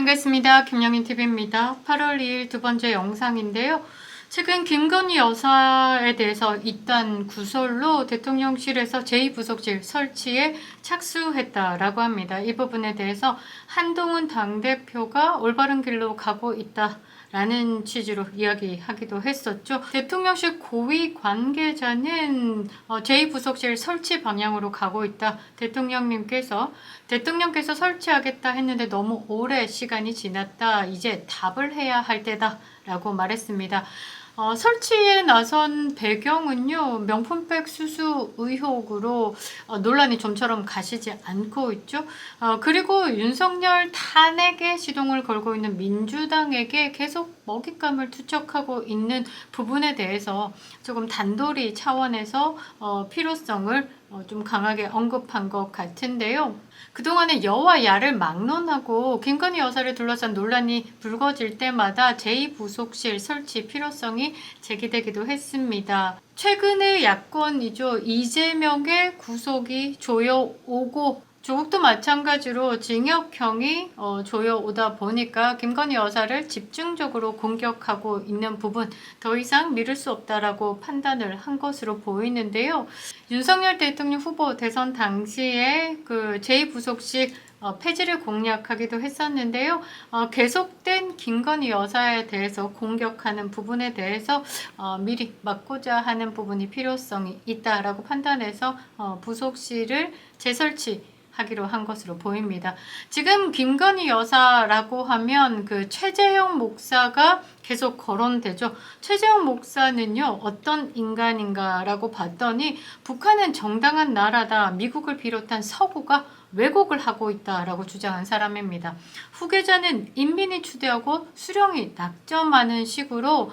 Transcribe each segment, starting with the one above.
반갑습니다. 김영인TV입니다. 8월 2일 두 번째 영상인데요. 최근 김건희 여사에 대해서 이단 구설로 대통령실에서 제2부속실 설치에 착수했다라고 합니다. 이 부분에 대해서 한동훈 당대표가 올바른 길로 가고 있다라는 취지로 이야기하기도 했었죠. 대통령실 고위 관계자는 제2부속실 설치 방향으로 가고 있다. 대통령께서 설치하겠다 했는데 너무 오래 시간이 지났다. 이제 답을 해야 할 때다 라고 말했습니다. 설치에 나선 배경은요, 명품백 수수 의혹으로 논란이 좀처럼 가시지 않고 있죠. 그리고 윤석열 탄핵에 시동을 걸고 있는 민주당에게 계속 먹잇감을 투척하고 있는 부분에 대해서 조금 단도리 차원에서 필요성을 좀 강하게 언급한 것 같은데요. 그동안에 여와 야를 막론하고 김건희 여사를 둘러싼 논란이 불거질 때마다 제2부속실 설치 필요성이 제기되기도 했습니다. 최근의 야권이죠. 이재명의 구속이 조여오고 조국도 마찬가지로 징역형이 조여오다 보니까 김건희 여사를 집중적으로 공격하고 있는 부분 더 이상 미룰 수 없다라고 판단을 한 것으로 보이는데요. 윤석열 대통령 후보 대선 당시에 그 제2부속실 폐지를 공약하기도 했었는데요. 계속된 김건희 여사에 대해서 공격하는 부분에 대해서 미리 막고자 하는 부분이 필요성이 있다라고 판단해서 부속실을 재설치 하기로 한 것으로 보입니다. 지금 김건희 여사라고 하면 그 최재형 목사가 계속 거론되죠. 최재형 목사는요, 어떤 인간인가라고 봤더니 북한은 정당한 나라다. 미국을 비롯한 서구가 왜곡을 하고 있다라고 주장한 사람입니다. 후계자는 인민이 추대하고 수령이 낙점하는 식으로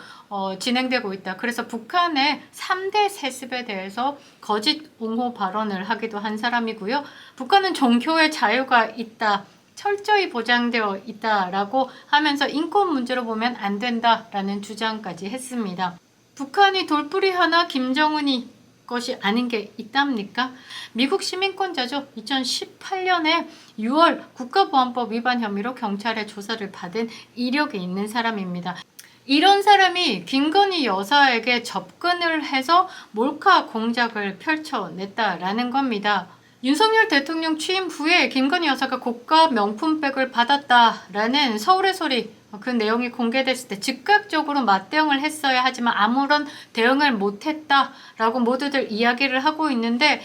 진행되고 있다. 그래서 북한의 3대 세습에 대해서 거짓 옹호 발언을 하기도 한 사람이고요. 북한은 종교의 자유가 있다. 철저히 보장되어 있다라고 하면서 인권 문제로 보면 안 된다라는 주장까지 했습니다. 북한이 돌뿌리 하나 김정은이 것이 아닌 게 있답니까? 미국 시민권자죠. 2018년에 6월 국가보안법 위반 혐의로 경찰의 조사를 받은 이력이 있는 사람입니다. 이런 사람이 김건희 여사에게 접근을 해서 몰카 공작을 펼쳐냈다라는 겁니다. 윤석열 대통령 취임 후에 김건희 여사가 고가 명품백을 받았다라는 서울의 소리 그 내용이 공개됐을 때 즉각적으로 맞대응을 했어야 하지만 아무런 대응을 못했다라고 모두들 이야기를 하고 있는데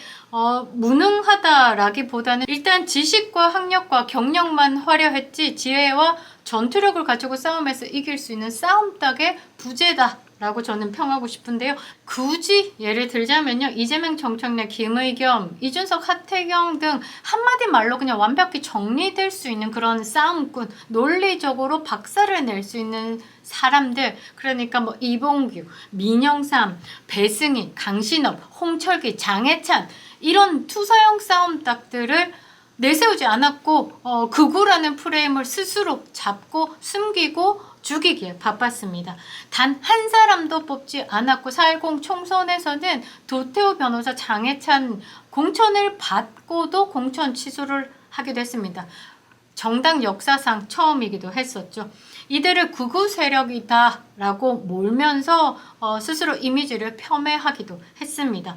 무능하다라기보다는 일단 지식과 학력과 경력만 화려했지 지혜와 전투력을 가지고 싸움에서 이길 수 있는 싸움닭의 부재다 라고 저는 평하고 싶은데요. 굳이 예를 들자면요. 이재명, 정청래, 김의겸, 이준석, 하태경 등 한마디 말로 그냥 완벽히 정리될 수 있는 그런 싸움꾼, 논리적으로 박살을 낼 수 있는 사람들, 그러니까 뭐 이봉규, 민영삼, 배승희, 강신업, 홍철기, 장해찬 이런 투사형 싸움닭들을 내세우지 않았고 극우라는 프레임을 스스로 잡고 숨기고 죽이기에 바빴습니다. 단 한 사람도 뽑지 않았고 4.10 총선에서는 도태우 변호사 장해찬 공천을 받고도 공천 취소를 하기도 했습니다. 정당 역사상 처음이기도 했었죠. 이들을 극우 세력이다라고 몰면서 스스로 이미지를 폄훼하기도 했습니다.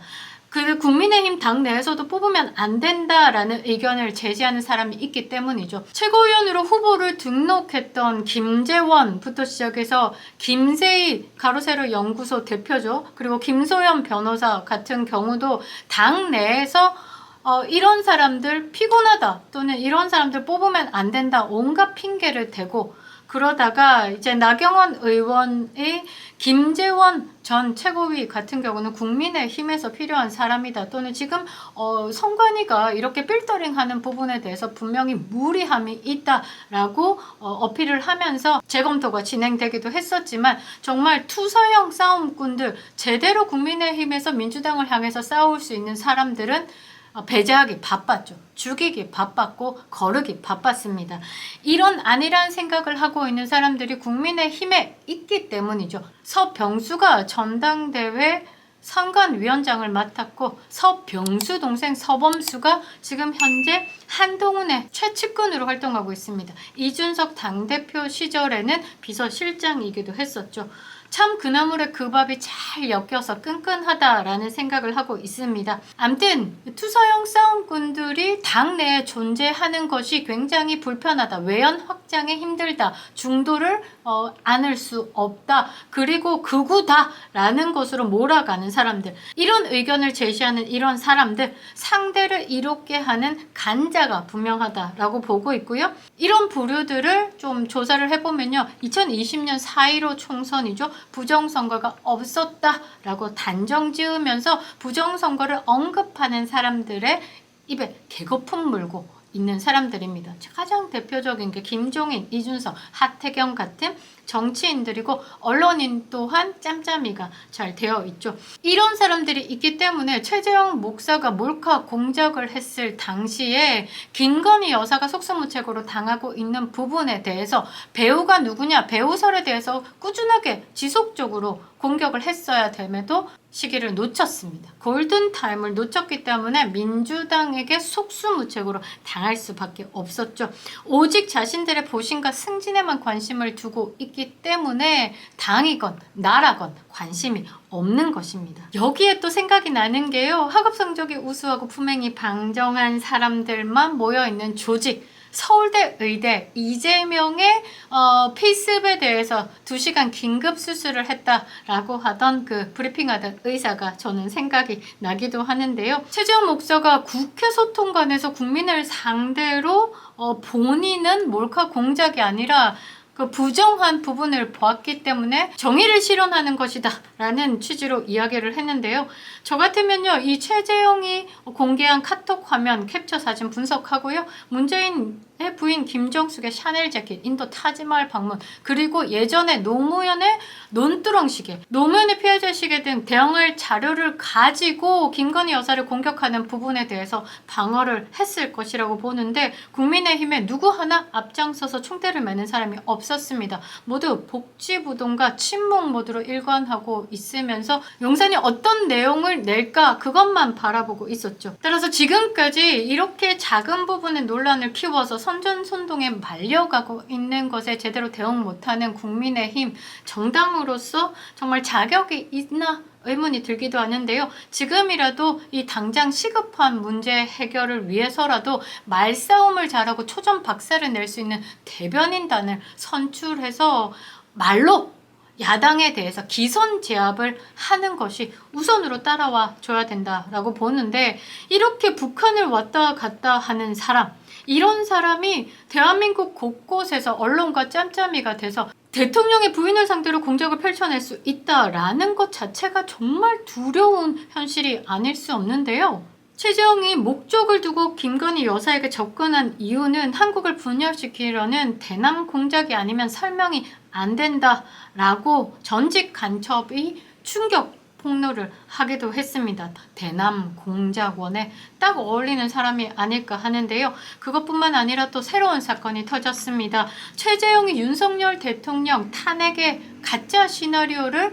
그 국민의힘 당 내에서도 뽑으면 안 된다라는 의견을 제시하는 사람이 있기 때문이죠. 최고위원으로 후보를 등록했던 김재원부터 시작해서 김세희 가로세로 연구소 대표죠. 그리고 김소연 변호사 같은 경우도 당 내에서 이런 사람들 피곤하다 또는 이런 사람들 뽑으면 안 된다 온갖 핑계를 대고 그러다가 이제 나경원 의원의 김재원 전 최고위 같은 경우는 국민의힘에서 필요한 사람이다 또는 지금 선관위가 이렇게 필터링하는 부분에 대해서 분명히 무리함이 있다라고 어필을 하면서 재검토가 진행되기도 했었지만 정말 투사형 싸움꾼들 제대로 국민의힘에서 민주당을 향해서 싸울 수 있는 사람들은 배제하기 바빴죠. 죽이기 바빴고 거르기 바빴습니다. 이런 아니란 생각을 하고 있는 사람들이 국민의힘에 있기 때문이죠. 서병수가 전당대회 선관위원장을 맡았고 서병수 동생 서범수가 지금 현재 한동훈의 최측근으로 활동하고 있습니다. 이준석 당대표 시절에는 비서실장이기도 했었죠. 참 그나물에 그 밥이 잘 엮여서 끈끈하다라는 생각을 하고 있습니다. 암튼 투서형 싸움꾼들이 당내에 존재하는 것이 굉장히 불편하다. 외연 확장에 힘들다. 중도를 안을 수 없다. 그리고 극우다라는 것으로 몰아가는 사람들. 이런 의견을 제시하는 이런 사람들, 상대를 이롭게 하는 간자가 분명하다라고 보고 있고요. 이런 부류들을 좀 조사를 해보면요. 2020년 4.15 총선이죠. 부정선거가 없었다라고 단정 지으면서 부정선거를 언급하는 사람들의 입에 개거품 물고 있는 사람들입니다. 가장 대표적인 게 김종인, 이준석, 하태경 같은 정치인들이고 언론인 또한 짬짬이가 잘 되어 있죠. 이런 사람들이 있기 때문에 최재형 목사가 몰카 공작을 했을 당시에 김건희 여사가 속수무책으로 당하고 있는 부분에 대해서 배우가 누구냐, 배우설에 대해서 꾸준하게 지속적으로 공격을 했어야 됨에도 시기를 놓쳤습니다. 골든타임을 놓쳤기 때문에 민주당에게 속수무책으로 당할 수밖에 없었죠. 오직 자신들의 보신과 승진에만 관심을 두고 있기 때문에 당이건 나라건 관심이 없는 것입니다. 여기에 또 생각이 나는 게요. 학업 성적이 우수하고 품행이 방정한 사람들만 모여있는 조직, 서울대 의대 이재명의 필습에 대해서 2시간 긴급 수술을 했다라고 하던 그 브리핑하던 의사가 저는 생각이 나기도 하는데요. 최재형 목사가 국회 소통관에서 국민을 상대로 본인은 몰카 공작이 아니라 그 부정한 부분을 보았기 때문에 정의를 실현하는 것이다 라는 취지로 이야기를 했는데요. 저 같으면요, 이 최재형이 공개한 카톡 화면 캡처 사진 분석하고요, 문재인의 부인 김정숙의 샤넬 재킷, 인도 타지마할 방문, 그리고 예전에 노무현의 논두렁 시계, 노무현의 피해자 시계 등 대응할 자료를 가지고 김건희 여사를 공격하는 부분에 대해서 방어를 했을 것이라고 보는데, 국민의힘에 누구 하나 앞장서서 총대를 매는 사람이 없었습니다. 모두 복지부동과 침묵 모드로 일관하고 있으면서 용산이 어떤 내용을 낼까 그것만 바라보고 있었죠. 따라서 지금까지 이렇게 작은 부분의 논란을 키워서 선전선동에 말려가고 있는 것에 제대로 대응 못하는 국민의힘 정당으로서 정말 자격이 있나 의문이 들기도 하는데요. 지금이라도 이 당장 시급한 문제 해결을 위해서라도 말싸움을 잘하고 초전박살을 낼 수 있는 대변인단을 선출해서 말로 야당에 대해서 기선 제압을 하는 것이 우선으로 따라와 줘야 된다라고 보는데, 이렇게 북한을 왔다 갔다 하는 사람, 이런 사람이 대한민국 곳곳에서 언론과 짬짬이가 돼서 대통령의 부인을 상대로 공작을 펼쳐낼 수 있다라는 것 자체가 정말 두려운 현실이 아닐 수 없는데요. 최재형이 목적을 두고 김건희 여사에게 접근한 이유는 한국을 분열시키려는 대남 공작이 아니면 설명이 안 된다라고 전직 간첩이 충격 폭로를 하기도 했습니다. 대남 공작원에 딱 어울리는 사람이 아닐까 하는데요. 그것뿐만 아니라 또 새로운 사건이 터졌습니다. 최재형이 윤석열 대통령 탄핵의 가짜 시나리오를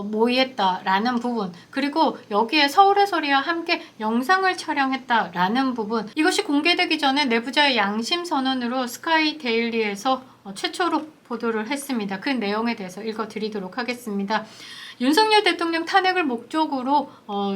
모의했다라는 부분, 그리고 여기에 서울의 소리와 함께 영상을 촬영했다라는 부분, 이것이 공개되기 전에 내부자의 양심 선언으로 스카이 데일리에서 최초로 보도를 했습니다. 그 내용에 대해서 읽어드리도록 하겠습니다. 윤석열 대통령 탄핵을 목적으로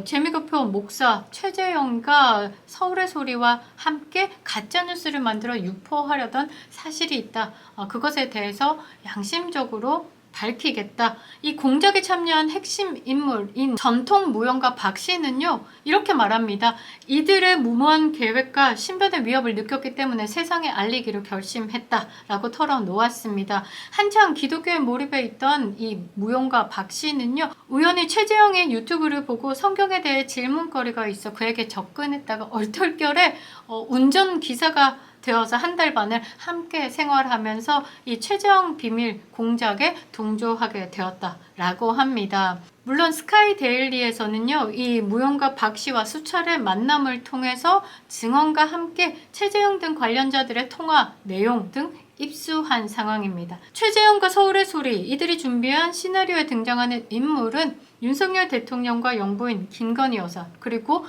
재미교표 목사 최재형과 서울의 소리와 함께 가짜뉴스를 만들어 유포하려던 사실이 있다. 그것에 대해서 양심적으로 밝히겠다. 이 공작에 참여한 핵심 인물인 전통무용가 박 씨는요, 이렇게 말합니다. 이들의 무모한 계획과 신변의 위협을 느꼈기 때문에 세상에 알리기로 결심했다라고 털어놓았습니다. 한창 기독교에 몰입해 있던 이 무용가 박 씨는요, 우연히 최재형의 유튜브를 보고 성경에 대해 질문거리가 있어 그에게 접근했다가 얼떨결에 운전기사가 되어서 한 달 반을 함께 생활하면서 이 최재형 비밀 공작에 동조하게 되었다라고 합니다. 물론 스카이 데일리에서는요, 이 무용가 박 씨와 수차례 만남을 통해서 증언과 함께 최재형 등 관련자들의 통화 내용 등 입수한 상황입니다. 최재형과 서울의 소리, 이들이 준비한 시나리오에 등장하는 인물은 윤석열 대통령과 영부인 김건희 여사, 그리고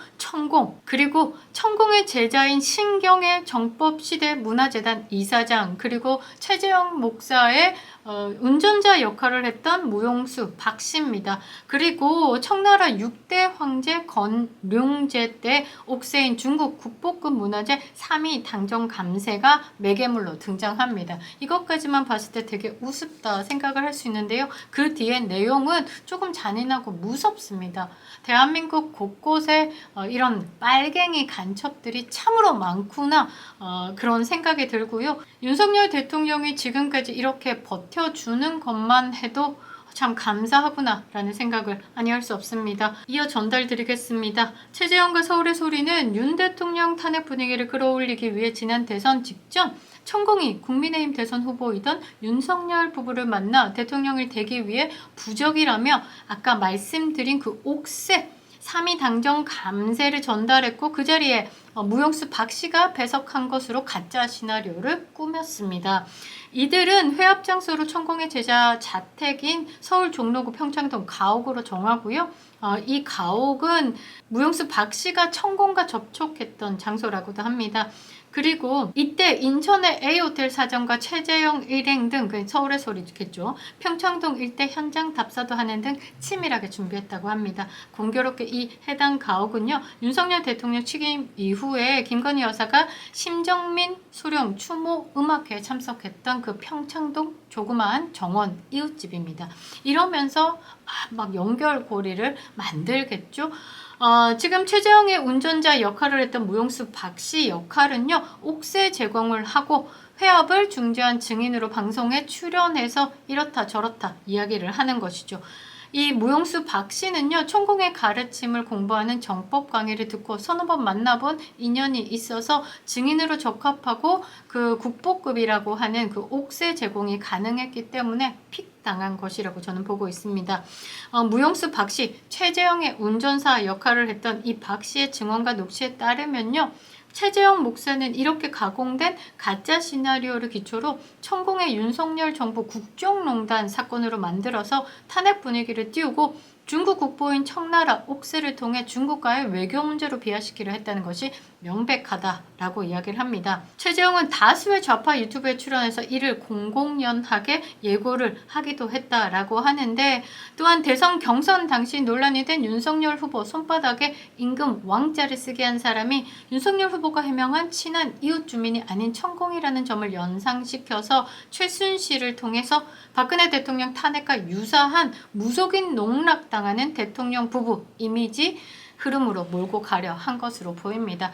천공의 제자인 신경의 정법시대 문화재단 이사장, 그리고 최재형 목사의 운전자 역할을 했던 무용수 박씨입니다. 그리고 청나라 6대 황제 건룡제 때 옥세인 중국 국보급 문화재 3위 당정 감세가 매개물로 등장합니다. 이것까지만 봤을 때 되게 우습다 생각을 할 수 있는데요. 그 뒤에 내용은 조금 잔인하고 무섭습니다. 대한민국 곳곳에 이런 빨갱이 간첩들이 참으로 많구나, 그런 생각이 들고요. 윤석열 대통령이 지금까지 이렇게 버텨주는 것만 해도 참 감사하구나 라는 생각을 아니할 수 없습니다. 이어 전달드리겠습니다. 최재형과 서울의 소리는 윤 대통령 탄핵 분위기를 끌어올리기 위해 지난 대선 직전 천공이 국민의힘 대선 후보이던 윤석열 부부를 만나 대통령을 되기 위해 부적이라며 아까 말씀드린 그 옥새 3위 당정 감세를 전달했고, 그 자리에 무용수 박씨가 배석한 것으로 가짜 시나리오를 꾸몄습니다. 이들은 회합 장소로 천공의 제자 자택인 서울 종로구 평창동 가옥으로 정하고요. 이 가옥은 무용수 박씨가 천공과 접촉했던 장소라고도 합니다. 그리고 이때 인천의 A호텔 사장과 최재형 일행 등 서울의 소리겠죠. 평창동 일대 현장 답사도 하는 등 치밀하게 준비했다고 합니다. 공교롭게 이 해당 가옥은요, 윤석열 대통령 취임 이후에 김건희 여사가 심정민 수령 추모 음악회에 참석했던 그 평창동 조그마한 정원 이웃집입니다. 이러면서 막 연결고리를 만들겠죠. 지금 최재형의 운전자 역할을 했던 무용수 박씨 역할은요, 옥새 제공을 하고 회합을 중재한 증인으로 방송에 출연해서 이렇다 저렇다 이야기를 하는 것이죠. 이 무용수 박씨는요, 천공의 가르침을 공부하는 정법 강의를 듣고 서너 번 만나본 인연이 있어서 증인으로 적합하고 그 국보급이라고 하는 그 옥새 제공이 가능했기 때문에 픽 당한 것이라고 저는 보고 있습니다. 무용수 박씨, 최재형의 운전사 역할을 했던 이 박씨의 증언과 녹취에 따르면요, 최재형 목사는 이렇게 가공된 가짜 시나리오를 기초로 천공의 윤석열 정부 국정농단 사건으로 만들어서 탄핵 분위기를 띄우고 중국 국보인 청나라 옥새를 통해 중국과의 외교 문제로 비화시키려 했다는 것이 명백하다라고 이야기를 합니다. 최재형은 다수의 좌파 유튜브에 출연해서 이를 공공연하게 예고를 하기도 했다라고 하는데, 또한 대선 경선 당시 논란이 된 윤석열 후보 손바닥에 임금 왕자를 쓰게 한 사람이 윤석열 후보가 해명한 친한 이웃 주민이 아닌 천공이라는 점을 연상시켜서 최순실을 통해서 박근혜 대통령 탄핵과 유사한 무속인 농락당하는 대통령 부부 이미지 흐름으로 몰고 가려 한 것으로 보입니다.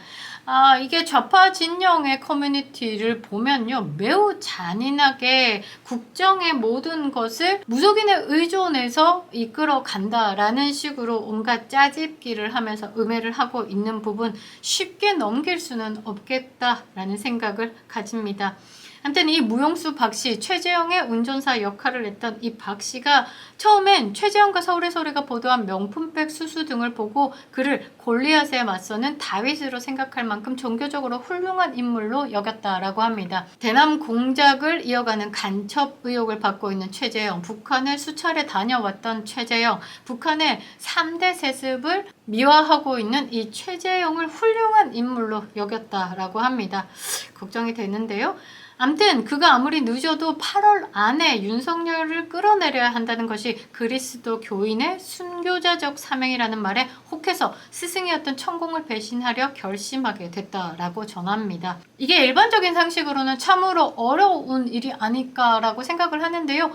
이게 좌파 진영의 커뮤니티를 보면요, 매우 잔인하게 국정의 모든 것을 무속인에 의존해서 이끌어 간다라는 식으로 온갖 짜집기를 하면서 음해를 하고 있는 부분 쉽게 넘길 수는 없겠다라는 생각을 가집니다. 아무튼 이 무용수 박씨, 최재형의 운전사 역할을 했던 이 박씨가 처음엔 최재형과 서울의 소리가 보도한 명품백 수수 등을 보고 그를 골리앗에 맞서는 다윗으로 생각할 만큼 종교적으로 훌륭한 인물로 여겼다라고 합니다. 대남 공작을 이어가는 간첩 의혹을 받고 있는 최재형, 북한을 수차례 다녀왔던 최재형, 북한의 3대 세습을 미화하고 있는 이 최재형을 훌륭한 인물로 여겼다라고 합니다. 걱정이 되는데요. 암튼 그가 아무리 늦어도 8월 안에 윤석열을 끌어내려야 한다는 것이 그리스도 교인의 순교자적 사명이라는 말에 혹해서 스승이었던 천공을 배신하려 결심하게 됐다라고 전합니다. 이게 일반적인 상식으로는 참으로 어려운 일이 아닐까라고 생각을 하는데요.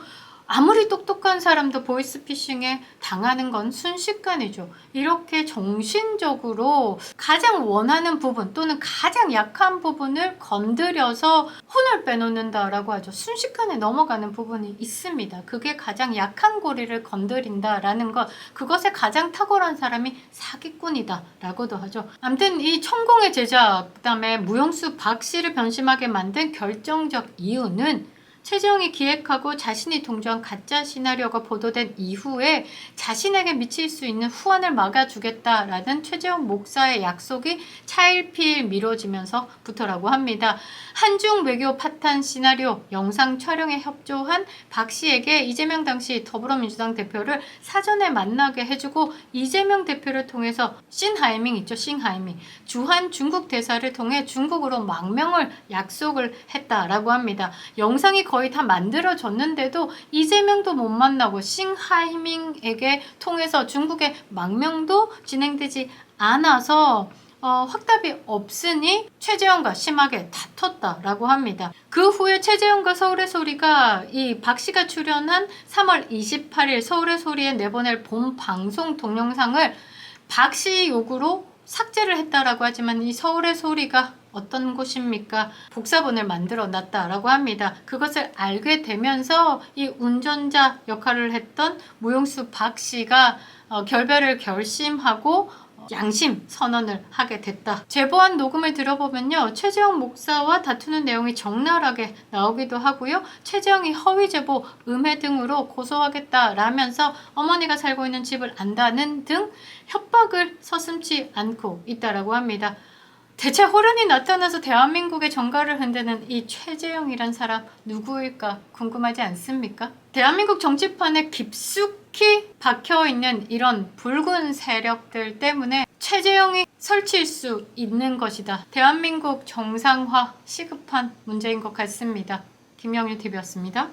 아무리 똑똑한 사람도 보이스피싱에 당하는 건 순식간이죠. 이렇게 정신적으로 가장 원하는 부분 또는 가장 약한 부분을 건드려서 혼을 빼놓는다라고 하죠. 순식간에 넘어가는 부분이 있습니다. 그게 가장 약한 고리를 건드린다라는 것, 그것에 가장 탁월한 사람이 사기꾼이다라고도 하죠. 아무튼 이 천공의 제자, 그다음에 무용수 박씨를 변심하게 만든 결정적 이유는 최재형이 기획하고 자신이 동조한 가짜 시나리오가 보도된 이후에 자신에게 미칠 수 있는 후환을 막아주겠다라는 최재형 목사의 약속이 차일피일 미뤄지면서부터라고 합니다. 한중 외교 파탄 시나리오 영상 촬영에 협조한 박 씨에게 이재명 당시 더불어민주당 대표를 사전에 만나게 해주고 이재명 대표를 통해서 싱하이밍 있죠, 싱하이밍 주한 중국 대사를 통해 중국으로 망명을 약속을 했다라고 합니다. 영상이 거의 다 만들어졌는데도 이재명도 못 만나고 싱하이밍에게 통해서 중국의 망명도 진행되지 않아서 확답이 없으니 최재형과 심하게 다퉜다라고 합니다. 그 후에 최재형과 서울의 소리가 이 박 씨가 출연한 3월 28일 서울의 소리에 내보낼 본 방송 동영상을 박 씨 요구로 삭제를 했다라고 하지만 이 서울의 소리가 어떤 곳입니까? 복사본을 만들어 놨다라고 합니다. 그것을 알게 되면서 이 운전자 역할을 했던 무용수 박 씨가 결별을 결심하고 양심 선언을 하게 됐다. 제보한 녹음을 들어보면요, 최재형 목사와 다투는 내용이 적나라하게 나오기도 하고요, 최재형이 허위 제보, 음해 등으로 고소하겠다라면서 어머니가 살고 있는 집을 안다는 등 협박을 서슴지 않고 있다라고 합니다. 대체 호련이 나타나서 대한민국의 정가를 흔드는 이 최재형이란 사람 누구일까 궁금하지 않습니까? 대한민국 정치판에 깊숙이 박혀있는 이런 붉은 세력들 때문에 최재형이 설칠 수 있는 것이다. 대한민국 정상화 시급한 문제인 것 같습니다. 김영일 TV였습니다.